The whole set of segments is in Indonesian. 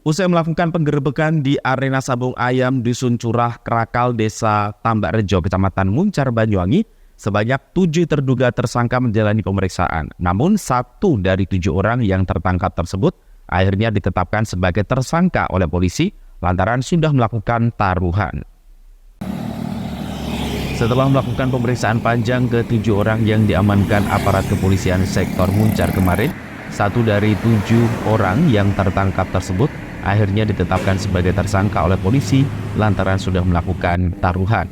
Usai melakukan penggerebekan di arena sabung ayam Dusun Curah, Krakal, Desa Tambak Rejo, Kecamatan Muncar, Banyuwangi, sebanyak 7 terduga tersangka menjalani pemeriksaan. Namun 1 dari 7 orang yang tertangkap tersebut akhirnya ditetapkan sebagai tersangka oleh polisi lantaran sudah melakukan taruhan. Setelah melakukan pemeriksaan panjang ke 7 orang yang diamankan aparat kepolisian sektor Muncar kemarin, 1 dari 7 orang yang tertangkap tersebut akhirnya ditetapkan sebagai tersangka oleh polisi lantaran sudah melakukan taruhan.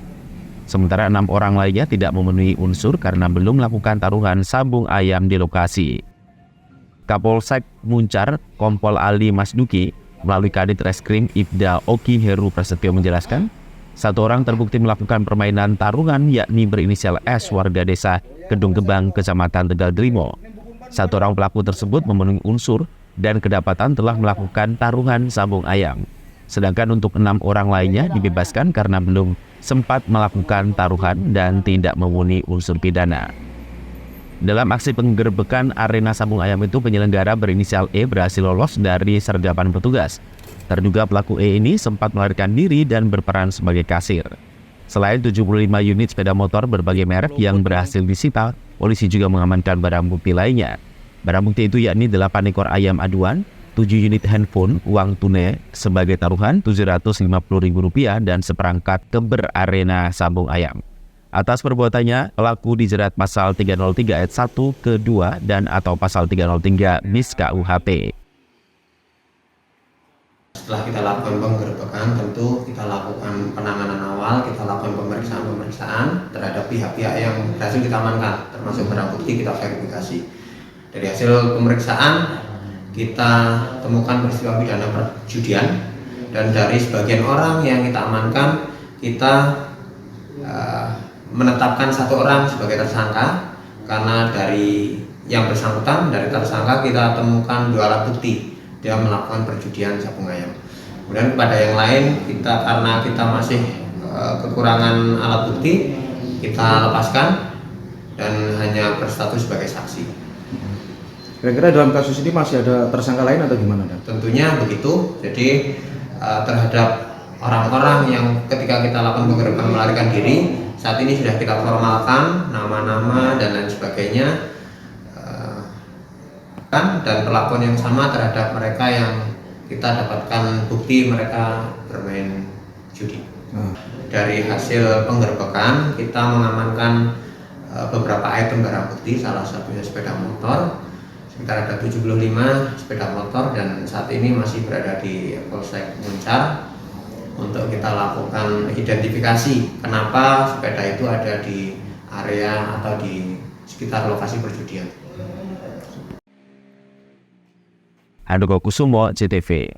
Sementara 6 orang lainnya tidak memenuhi unsur karena belum melakukan taruhan sabung ayam di lokasi. Kapolsek Muncar, Kompol Ali Masduki, melalui Kadit Reskrim Ibda Oki Heru Prasetyo menjelaskan, 1 orang terbukti melakukan permainan taruhan yakni berinisial S warga desa Kedung Gebang, Kecamatan Tegal Drimo. 1 orang pelaku tersebut memenuhi unsur dan kedapatan telah melakukan taruhan sabung ayam. Sedangkan untuk 6 orang lainnya dibebaskan karena belum sempat melakukan taruhan dan tidak memenuhi unsur pidana. Dalam aksi penggerbekan arena sabung ayam itu, penyelenggara berinisial E berhasil lolos dari sergapan petugas. Terduga pelaku E ini sempat melarikan diri dan berperan sebagai kasir. Selain 75 unit sepeda motor berbagai merek yang berhasil disita, polisi juga mengamankan barang bukti lainnya. Barang bukti itu yakni 8 ekor ayam aduan, 7 unit handphone, uang tunai sebagai taruhan Rp750.000 dan seperangkat keber arena sabung ayam. Atas perbuatannya, pelaku dijerat pasal 303 ayat 1 ke-2 dan atau pasal 303 MIS KUHP. Setelah kita lakukan penggerbekan, tentu kita lakukan penanganan awal, kita lakukan pemeriksaan terhadap pihak-pihak yang berhasil kita amankan, termasuk barang bukti kita verifikasi. Dari hasil pemeriksaan, kita temukan peristiwa pidana perjudian, dan dari sebagian orang yang kita amankan, kita menetapkan 1 orang sebagai tersangka karena dari yang bersangkutan, dari tersangka kita temukan 2 alat bukti dia melakukan perjudian sabung ayam. Kemudian kepada yang lain karena kita masih kekurangan alat bukti, kita lepaskan dan hanya berstatus sebagai saksi. Kira-kira dalam kasus ini masih ada tersangka lain atau gimana, Dan? Tentunya begitu. Jadi terhadap orang-orang yang ketika kita lakukan penggerbekan melarikan diri, saat ini sudah kita formalkan nama-nama dan lain sebagainya, dan perlakuan yang sama terhadap mereka yang kita dapatkan bukti mereka bermain judi. Dari hasil penggerbekan kita mengamankan beberapa item barang bukti, salah satunya sepeda motor, sekitar ada 75 sepeda motor, dan saat ini masih berada di Polsek Muncar untuk kita lakukan identifikasi kenapa sepeda itu ada di area atau di sekitar lokasi perjudian. Handoko Kusumo, CTV.